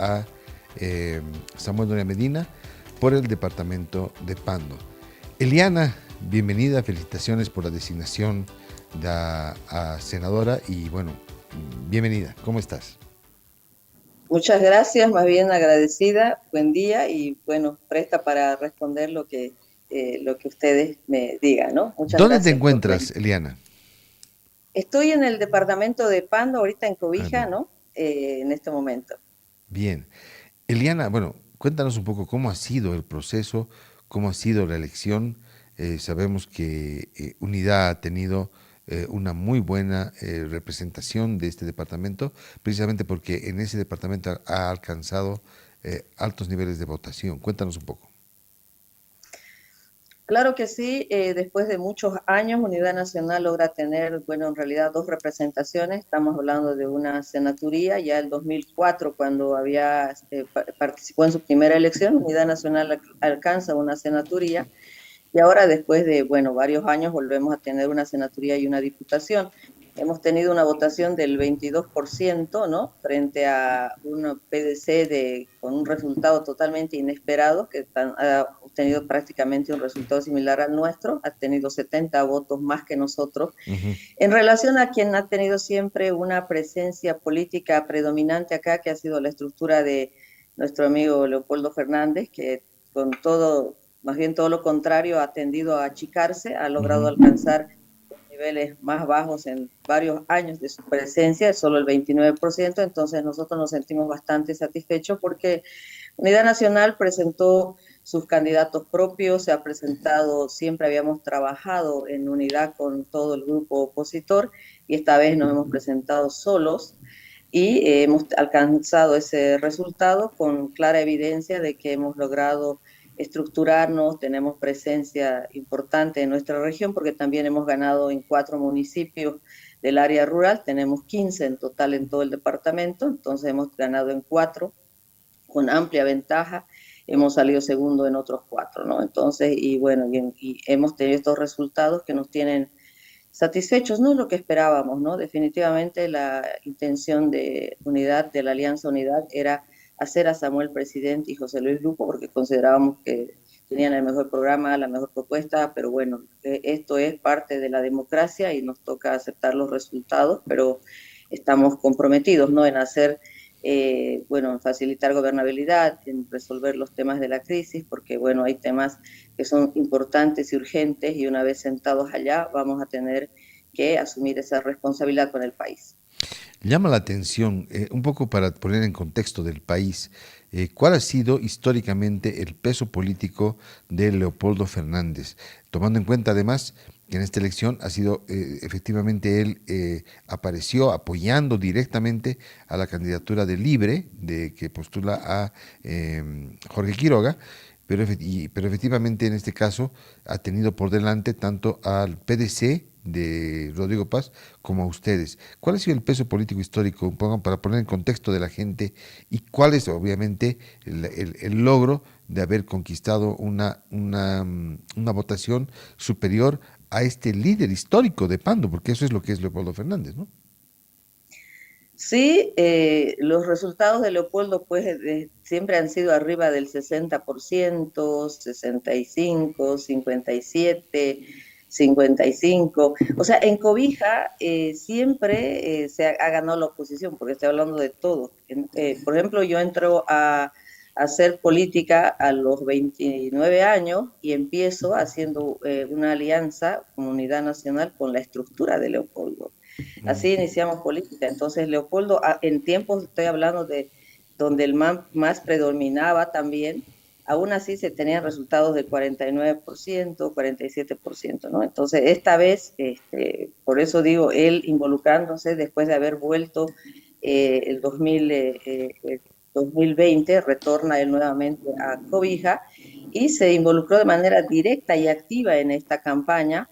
a Samuel Noria Medina por el departamento de Pando. Eliana, bienvenida, felicitaciones por la designación a senadora y bueno, bienvenida, ¿cómo estás? Muchas gracias, más bien agradecida, buen día y bueno, presta para responder lo que ustedes me digan, ¿no? Muchas ¿Dónde te gracias por la encuentras, invitación. Eliana? Estoy en el departamento de Pando, ahorita en Ah, Cobija, bien, ¿no? En este momento. bien. Eliana, bueno, cuéntanos un poco cómo ha sido el proceso, cómo ha sido la elección. Sabemos que Unidad ha tenido una muy buena representación de este departamento, precisamente porque en ese departamento ha alcanzado altos niveles de votación. Cuéntanos un poco. Claro que sí, después de muchos años, Unidad Nacional logra tener, bueno, en realidad dos representaciones. Estamos hablando de una senaturía, ya el 2004, cuando participó en su primera elección, Unidad Nacional alcanza una senaturía. Y ahora, después de, bueno, varios años, volvemos a tener una senaturía y una diputación. Hemos tenido una votación del 22%, ¿no? Frente a un PDC con un resultado totalmente inesperado, que ha obtenido prácticamente un resultado similar al nuestro, ha tenido 70 votos más que nosotros. Ujú. En relación a quien ha tenido siempre una presencia política predominante acá, que ha sido la estructura de nuestro amigo Leopoldo Fernández, que con todo, más bien todo lo contrario, ha tendido a achicarse, ha logrado Ujú. alcanzar niveles más bajos en varios años de su presencia, solo el 29%, entonces nosotros nos sentimos bastante satisfechos porque Unidad Nacional presentó sus candidatos propios, se ha presentado, siempre habíamos trabajado en unidad con todo el grupo opositor y esta vez nos hemos presentado solos y hemos alcanzado ese resultado con clara evidencia de que hemos logrado estructurarnos, tenemos presencia importante en nuestra región porque también hemos ganado en 4 municipios del área rural, tenemos 15 en total en todo el departamento, entonces hemos ganado en 4 con amplia ventaja, hemos salido segundo en otros 4, ¿no? Entonces, y bueno, y hemos tenido estos resultados que nos tienen satisfechos, no es lo que esperábamos, ¿no? Definitivamente la intención de unidad, de la Alianza Unidad, era hacer a Samuel presidente y José Luis Lupo, porque considerábamos que tenían el mejor programa, la mejor propuesta, pero bueno, esto es parte de la democracia y nos toca aceptar los resultados, pero estamos comprometidos, ¿no? En hacer, bueno, en facilitar gobernabilidad, en resolver los temas de la crisis, porque bueno, hay temas que son importantes y urgentes y una vez sentados allá vamos a tener que asumir esa responsabilidad con el país. Llama la atención, un poco para poner en contexto del país, cuál ha sido históricamente el peso político de Leopoldo Fernández, tomando en cuenta además que en esta elección ha sido efectivamente él apareció apoyando directamente a la candidatura de Libre, de que postula a Jorge Quiroga, pero efectivamente en este caso ha tenido por delante tanto al PDC de Rodrigo Paz como a ustedes. ¿Cuál ha sido el peso político histórico, para poner en contexto de la gente, y cuál es obviamente el logro de haber conquistado una votación superior a este líder histórico de Pando, porque eso es lo que es Leopoldo Fernández, ¿no? Sí, los resultados de Leopoldo pues siempre han sido arriba del 60%, 65, 57, 55. O sea, en Cobija siempre ha ganado la oposición, porque estoy hablando de todo. Por ejemplo, yo entro a hacer política a los 29 años y empiezo haciendo una alianza, Comunidad Nacional, con la estructura de Leopoldo. Así iniciamos política. Entonces, Leopoldo, en tiempos, estoy hablando de donde el MAN más predominaba también, aún así se tenían resultados del 49%, 47%, ¿no? Entonces, esta vez, por eso digo, él involucrándose después de haber vuelto el 2020, retorna él nuevamente a Cobija y se involucró de manera directa y activa en esta campaña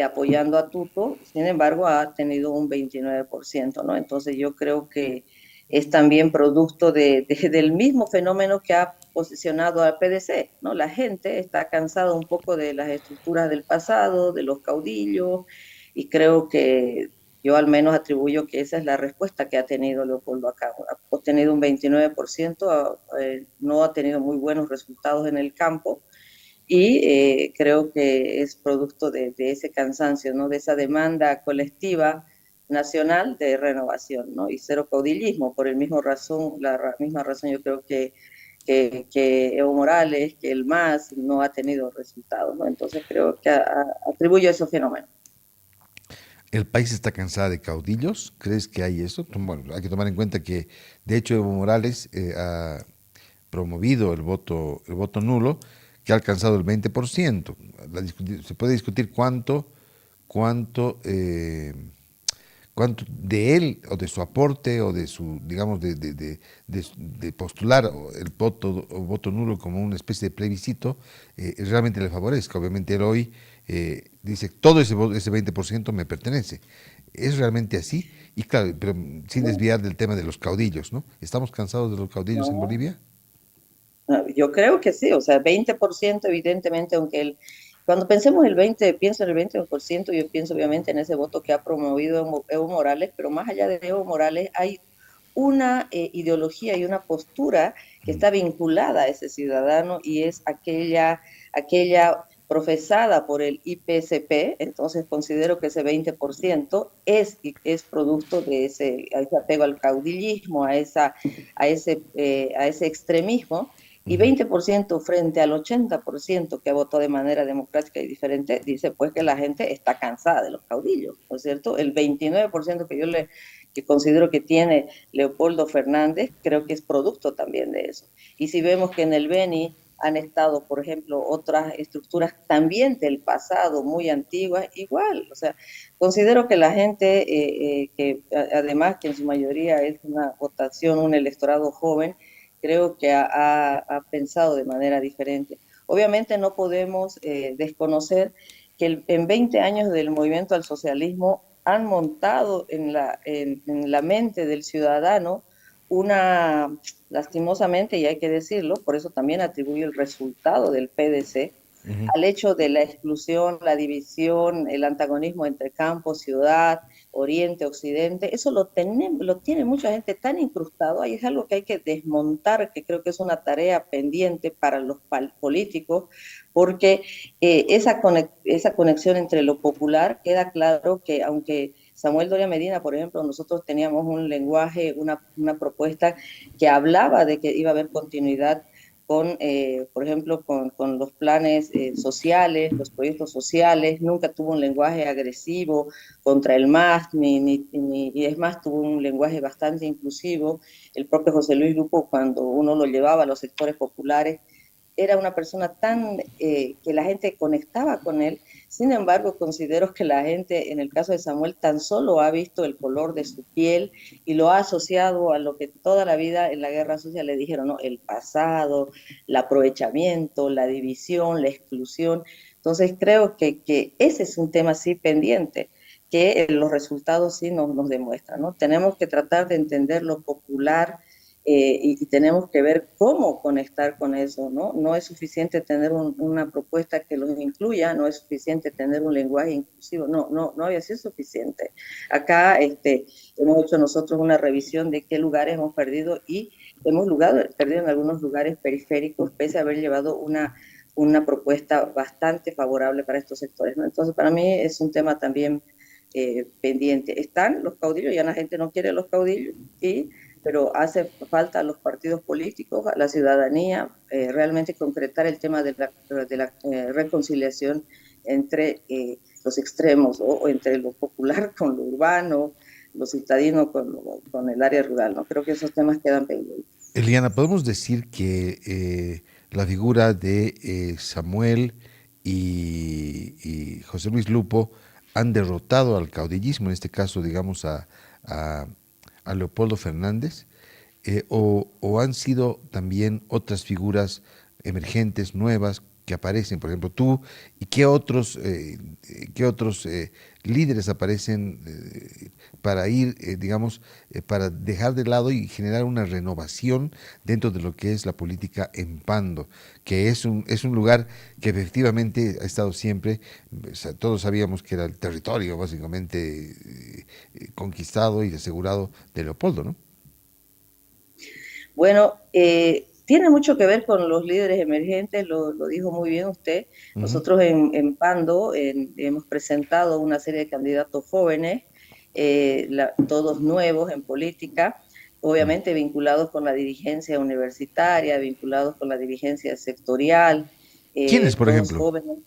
apoyando a Tuto, sin embargo ha tenido un 29%, ¿no? Entonces yo creo que es también producto del mismo fenómeno que ha posicionado al PDC, ¿no? La gente está cansada un poco de las estructuras del pasado, de los caudillos, y creo que Yo al menos atribuyo que esa es la respuesta que ha tenido Leopoldo acá. Ha obtenido un 29%, no ha tenido muy buenos resultados en el campo, y creo que es producto de ese cansancio, ¿no? De esa demanda colectiva nacional de renovación, ¿no? Y cero caudillismo. Por el mismo razón, misma razón yo creo que Evo Morales, que el MAS no ha tenido resultados, ¿no? Entonces creo que atribuyo ese fenómeno. ¿El país está cansado de caudillos? ¿Crees que hay eso? Bueno, hay que tomar en cuenta que, de hecho, Evo Morales ha promovido el voto nulo, que ha alcanzado el 20%. Se puede discutir cuánto, cuánto de él o de su aporte o de su, digamos, de postular el voto nulo como una especie de plebiscito, realmente le favorezca. Obviamente él hoy dice, todo ese 20% me pertenece. ¿Es realmente así? Y claro, pero sin desviar del tema de los caudillos, ¿no? ¿Estamos cansados de los caudillos en No, Bolivia? no, yo creo que sí, o sea, 20% evidentemente, cuando pensemos el 20, pienso en el 20%, yo pienso obviamente en ese voto que ha promovido Evo Morales, pero más allá de Evo Morales hay una ideología y una postura que Mm. está vinculada a ese ciudadano, y es aquella profesada por el IPCP. Entonces considero que ese 20% es producto a ese apego al caudillismo, a ese extremismo, y Ujú. 20% frente al 80% que votó de manera democrática y diferente, dice pues que la gente está cansada de los caudillos, ¿no es cierto? El 29% que considero que tiene Leopoldo Fernández, creo que es producto también de eso. Y si vemos que en el Beni han estado, por ejemplo, otras estructuras también del pasado, muy antiguas, igual, o sea, considero que la gente, que además que en su mayoría es una votación, un electorado joven, creo que ha pensado de manera diferente. Obviamente no podemos desconocer que en 20 años del movimiento al socialismo han montado en la mente del ciudadano una, lastimosamente, y hay que decirlo, por eso también atribuyo el resultado del PDC Ujú. al hecho de la exclusión, la división, el antagonismo entre campo, ciudad, oriente, occidente. Eso lo tiene mucha gente tan incrustado, y es algo que hay que desmontar, que creo que es una tarea pendiente para los políticos, porque esa conexión entre lo popular, queda claro que aunque Samuel Doria Medina, por ejemplo, nosotros teníamos un lenguaje, una propuesta que hablaba de que iba a haber continuidad por ejemplo, con los planes sociales, los proyectos sociales. Nunca tuvo un lenguaje agresivo contra el MAS, y es más, tuvo un lenguaje bastante inclusivo. El propio José Luis Lupo, cuando uno lo llevaba a los sectores populares, era una persona que la gente conectaba con él. Sin embargo, considero que la gente, en el caso de Samuel, tan solo ha visto el color de su piel y lo ha asociado a lo que toda la vida en la guerra sucia le dijeron, ¿no? El pasado, el aprovechamiento, la división, la exclusión. Entonces creo que ese es un tema sí pendiente, que los resultados sí nos demuestran, ¿no? Tenemos que tratar de entender lo popular, y tenemos que ver cómo conectar con eso, ¿no? No es suficiente tener una propuesta que los incluya, no es suficiente tener un lenguaje inclusivo, no había sido suficiente. Acá hemos hecho nosotros una revisión de qué lugares hemos perdido, y perdido en algunos lugares periféricos, pese a haber llevado una propuesta bastante favorable para estos sectores, ¿no? Entonces, para mí es un tema también pendiente. Están los caudillos, ya la gente no quiere los caudillos, pero hace falta a los partidos políticos, a la ciudadanía, realmente concretar el tema de la reconciliación entre los extremos, o entre lo popular con lo urbano, lo citadino con el área rural, ¿no? Creo que esos temas quedan pendientes. Eliana, podemos decir que la figura de Samuel y José Luis Lupo han derrotado al caudillismo, en este caso, digamos, a- a Leopoldo Fernández, o han sido también otras figuras emergentes, nuevas, que aparecen, por ejemplo, tú, y qué otros líderes aparecen para ir, digamos, para dejar de lado y generar una renovación dentro de lo que es la política en Pando, que es un lugar que efectivamente ha estado siempre, o sea, todos sabíamos que era el territorio básicamente conquistado y asegurado de Leopoldo, ¿no? Bueno, tiene mucho que ver con los líderes emergentes, lo dijo muy bien usted. Ujú. Nosotros en Pando hemos presentado una serie de candidatos jóvenes, todos nuevos en política, Mm. obviamente vinculados con la dirigencia universitaria, vinculados con la dirigencia sectorial, ¿Quiénes, por todos ejemplo? jóvenes.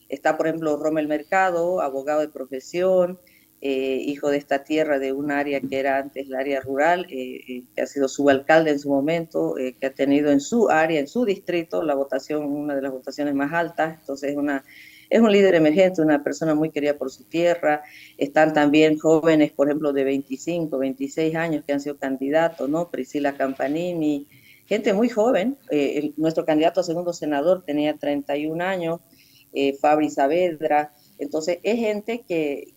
Está, por ejemplo, Rommel Mercado, abogado de profesión, hijo de esta tierra de un área que era antes la área rural, que ha sido subalcalde en su momento, que ha tenido en su área, en su distrito, la votación, una de las votaciones más altas. Entonces, es un líder emergente, una persona muy querida por su tierra. Están también jóvenes, por ejemplo, de 25, 26 años que han sido candidatos, ¿no? Priscila Campanini, gente muy joven. Nuestro candidato a segundo senador tenía 31 años, Fabri Saavedra. Entonces, es gente que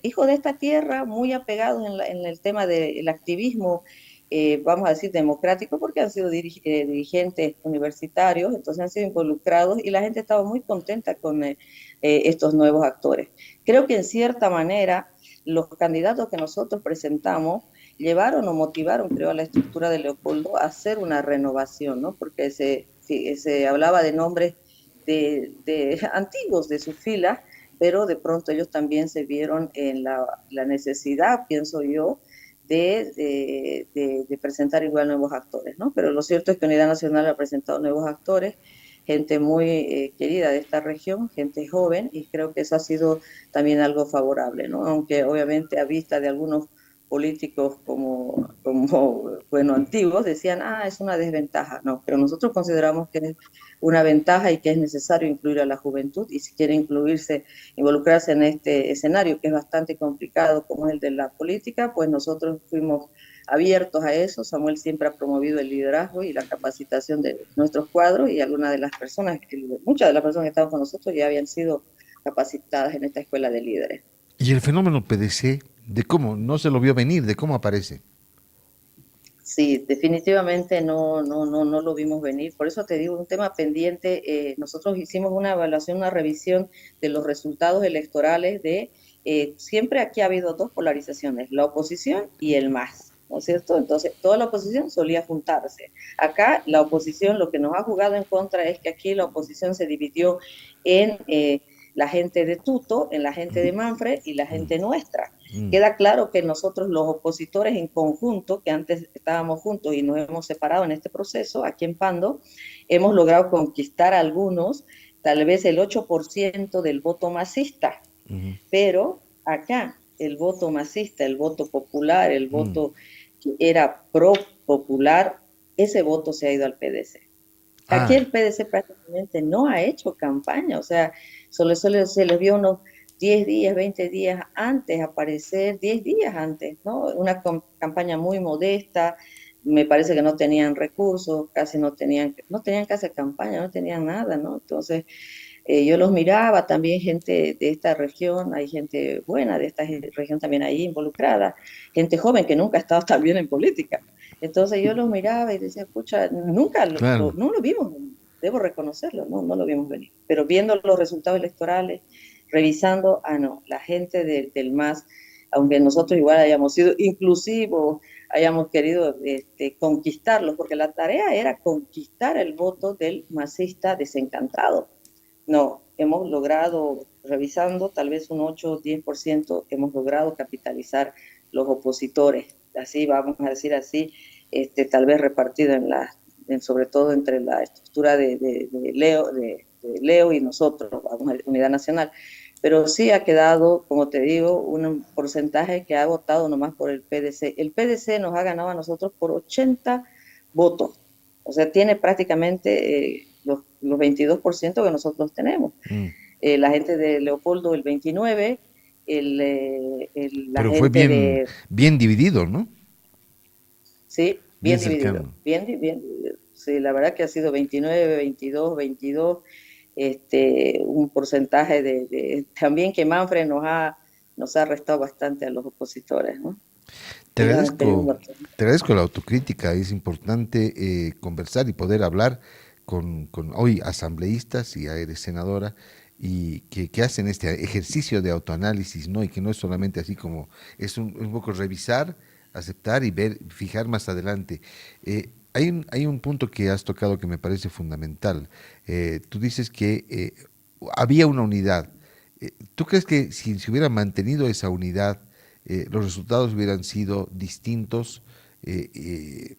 hijo de esta tierra, muy apegados en el tema del activismo, vamos a decir, democrático, porque han sido dirigentes universitarios, entonces han sido involucrados y la gente estaba muy contenta con estos nuevos actores. Creo que en cierta manera los candidatos que nosotros presentamos llevaron o motivaron, creo, a la estructura de Leopoldo a hacer una renovación, ¿no? Porque se hablaba de nombres de antiguos de sus filas, pero de pronto ellos también se vieron en la necesidad, pienso yo, de presentar igual nuevos actores, ¿no? Pero lo cierto es que Unidad Nacional ha presentado nuevos actores, gente muy querida de esta región, gente joven, y creo que eso ha sido también algo favorable, ¿no? Aunque obviamente a vista de algunos políticos bueno, antiguos, decían, es una desventaja, no, pero nosotros consideramos que es una ventaja y que es necesario incluir a la juventud, y si quiere incluirse, involucrarse en este escenario que es bastante complicado como es el de la política, pues nosotros fuimos abiertos a eso. Samuel siempre ha promovido el liderazgo y la capacitación de nuestros cuadros, y algunas de las personas, muchas de las personas que estaban con nosotros ya habían sido capacitadas en esta escuela de líderes. Y el fenómeno PDC, de cómo no se lo vio venir, de cómo aparece. Sí, definitivamente no lo vimos venir. Por eso te digo, un tema pendiente. Nosotros hicimos una evaluación, una revisión de los resultados electorales siempre aquí ha habido dos polarizaciones, la oposición y el MAS, ¿no es cierto? Entonces, toda la oposición solía juntarse. Acá la oposición, lo que nos ha jugado en contra es que aquí la oposición se dividió en la gente de Tuto, en la gente de Manfred y la Mm, gente nuestra. mm. Queda claro que nosotros los opositores en conjunto, que antes estábamos juntos y nos hemos separado en este proceso, aquí en Pando, hemos logrado conquistar algunos, tal vez el 8% del voto masista, Ujú. pero acá el voto masista, el voto popular, el Mm. voto que era pro popular, ese voto se ha ido al PDC. Aquí Ah, el PDC prácticamente no ha hecho campaña, o sea, solo se les vio unos 10 días, 20 días antes aparecer, 10 días antes, ¿no? Una campaña muy modesta, me parece que no tenían recursos, casi no tenían casi campaña, no tenían nada, ¿no? Entonces, yo los miraba, también gente de esta región, hay gente buena de esta región también ahí involucrada, gente joven que nunca ha estado también en política. Entonces yo los miraba y decía, escucha, nunca claro. no lo vimos venir, debo reconocerlo, no lo vimos venir. Pero viendo los resultados electorales, revisando, no, la gente del MAS, aunque nosotros igual hayamos sido inclusivos, hayamos querido conquistarlos, porque la tarea era conquistar el voto del masista desencantado. No, hemos logrado, revisando, tal vez un 8 o 10%, hemos logrado capitalizar los opositores, así vamos a decir así, tal vez repartido sobre todo entre la estructura de Leo y nosotros, vamos a Unidad Nacional. Pero sí ha quedado, como te digo, un porcentaje que ha votado nomás por el PDC. El PDC nos ha ganado a nosotros por 80 votos. O sea, tiene prácticamente los 22% que nosotros tenemos. Mm. La gente de Leopoldo el 29%, la Pero fue gente bien, bien dividido, ¿no? sí, Bien bien dividido, cercano. bien dividido. Sí, la verdad que ha sido 29, 22, 22, un porcentaje también que Manfred nos ha restado bastante a los opositores, ¿no? Te Ellos han tenido agradezco, bastante. te agradezco la autocrítica. Es importante conversar y poder hablar con hoy asambleístas, y ya eres senadora, y que hacen este ejercicio de autoanálisis, ¿no? Y que no es solamente así como, es un poco revisar, aceptar y ver, fijar más adelante. Hay un punto que has tocado que me parece fundamental. Tú dices que había una unidad. ¿Tú crees que si se hubiera mantenido esa unidad, los resultados hubieran sido distintos? eh, eh,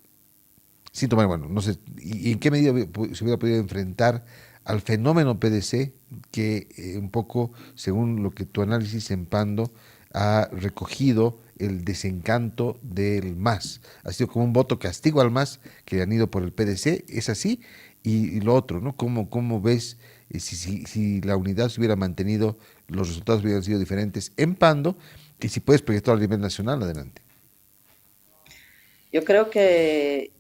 Sin tomar, bueno, no sé, y en qué medida se hubiera podido enfrentar al fenómeno PDC que un poco, según lo que tu análisis en Pando, ha recogido el desencanto del MAS. Ha sido como un voto castigo al MAS que le han ido por el PDC, es así. Y lo otro, ¿no? ¿Cómo ves si la unidad se hubiera mantenido, los resultados hubieran sido diferentes en Pando? Y si puedes proyectar a nivel nacional, adelante. Yo creo que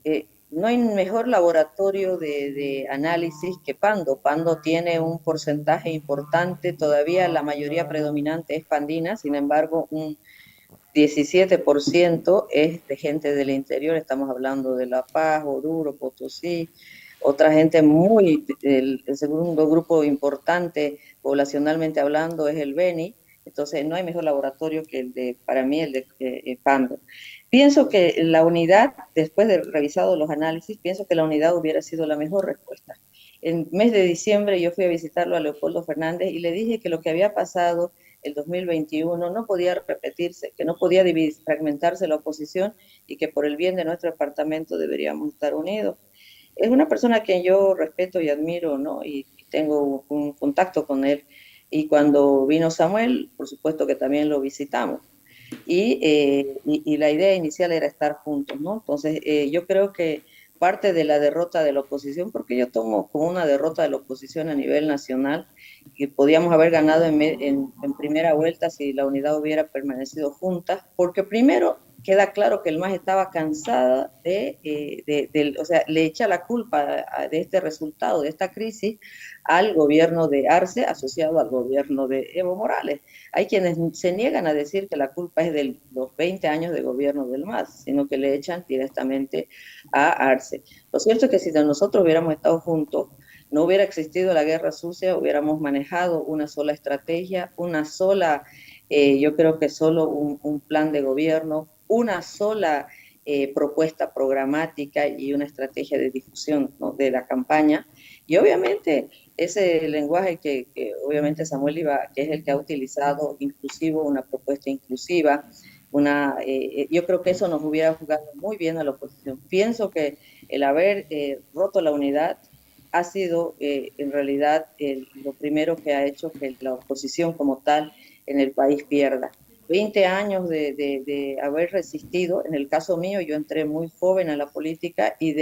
no hay mejor laboratorio de análisis que Pando. Pando tiene un porcentaje importante, todavía la mayoría predominante es pandina, sin embargo, un 17% es de gente del interior, estamos hablando de La Paz, Oruro, Potosí, otra gente el segundo grupo importante poblacionalmente hablando es el Beni, entonces no hay mejor laboratorio que para mí, el de Pando. Pienso que la unidad, después de revisado los análisis, pienso que la unidad hubiera sido la mejor respuesta. En mes de diciembre yo fui a visitarlo a Leopoldo Fernández y le dije que lo que había pasado el 2021 no podía repetirse, que no podía fragmentarse la oposición y que por el bien de nuestro departamento deberíamos estar unidos. Es una persona a quien yo respeto y admiro, ¿no? Y tengo un contacto con él. Y cuando vino Samuel, por supuesto que también lo visitamos. Y la idea inicial era estar juntos, ¿no? Entonces, yo creo que parte de la derrota de la oposición, porque yo tomo como una derrota de la oposición a nivel nacional, que podíamos haber ganado en primera vuelta si la unidad hubiera permanecido junta, porque primero queda claro que el MAS estaba cansada o sea, le echa la culpa de este resultado, de esta crisis, al gobierno de Arce asociado al gobierno de Evo Morales. Hay quienes se niegan a decir que la culpa es de los 20 años de gobierno del MAS, sino que le echan directamente a Arce. Lo cierto es que si nosotros hubiéramos estado juntos, no hubiera existido la guerra sucia, hubiéramos manejado una sola estrategia, yo creo que solo un plan de gobierno, una sola propuesta programática y una estrategia de difusión, ¿no?, de la campaña. Y obviamente ese lenguaje que obviamente Samuel iba, que es el que ha utilizado, inclusivo, una propuesta inclusiva, yo creo que eso nos hubiera jugado muy bien a la oposición. Pienso que el haber roto la unidad ha sido en realidad lo primero que ha hecho que la oposición como tal en el país pierda. 20 años de haber resistido, en el caso mío yo entré muy joven a la política y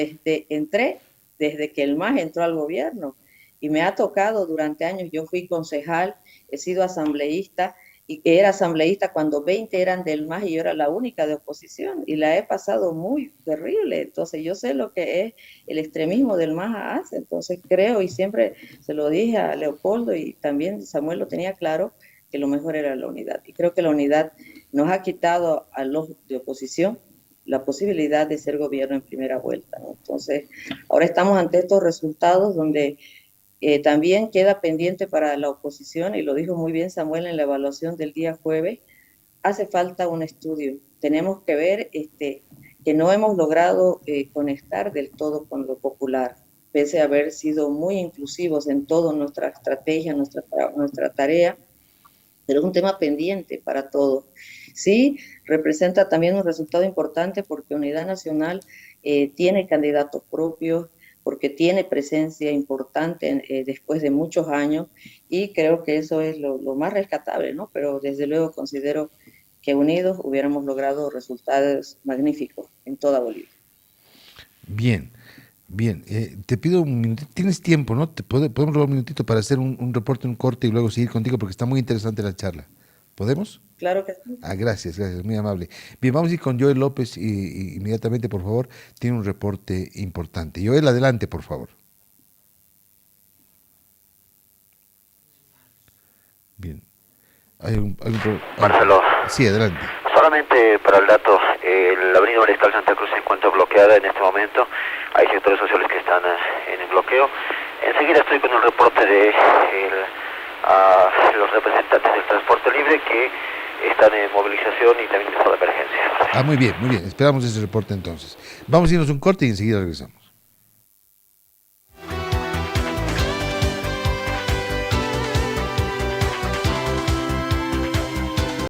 entré desde que el MAS entró al gobierno y me ha tocado durante años, yo fui concejal, he sido asambleísta y que era asambleísta cuando 20 eran del MAS y yo era la única de oposición y la he pasado muy terrible, entonces yo sé lo que es el extremismo del MAS hace, entonces creo y siempre se lo dije a Leopoldo y también Samuel lo tenía claro, que lo mejor era la unidad y creo que la unidad nos ha quitado a los de oposición la posibilidad de ser gobierno en primera vuelta, ¿no? Entonces, ahora estamos ante estos resultados donde también queda pendiente para la oposición, y lo dijo muy bien Samuel en la evaluación del día jueves, hace falta un estudio. Tenemos que ver que no hemos logrado conectar del todo con lo popular, pese a haber sido muy inclusivos en toda nuestra estrategia, nuestra tarea, pero es un tema pendiente para todos. Sí, representa también un resultado importante porque Unidad Nacional tiene candidatos propios, porque tiene presencia importante después de muchos años y creo que eso es lo más rescatable, ¿no? Pero desde luego considero que unidos hubiéramos logrado resultados magníficos en toda Bolivia. Bien, bien. Te pido un minutito. Tienes tiempo, ¿no? Podemos robar un minutito para hacer un reporte, un corte y luego seguir contigo porque está muy interesante la charla. ¿Podemos? Claro que sí. Gracias, gracias, muy amable. Bien, vamos a ir con Joel López y inmediatamente, por favor, tiene un reporte importante. Joel, adelante, por favor. Bien. Marcelo. Sí, adelante. Solamente para el dato, la avenida Mariscal Santa Cruz se encuentra bloqueada en este momento. Hay sectores sociales que están en el bloqueo. Enseguida estoy con el reporte de los representantes del transporte libre que están en movilización y también en estado de emergencia. Muy bien, muy bien. Esperamos ese reporte entonces. Vamos a irnos un corte y enseguida regresamos.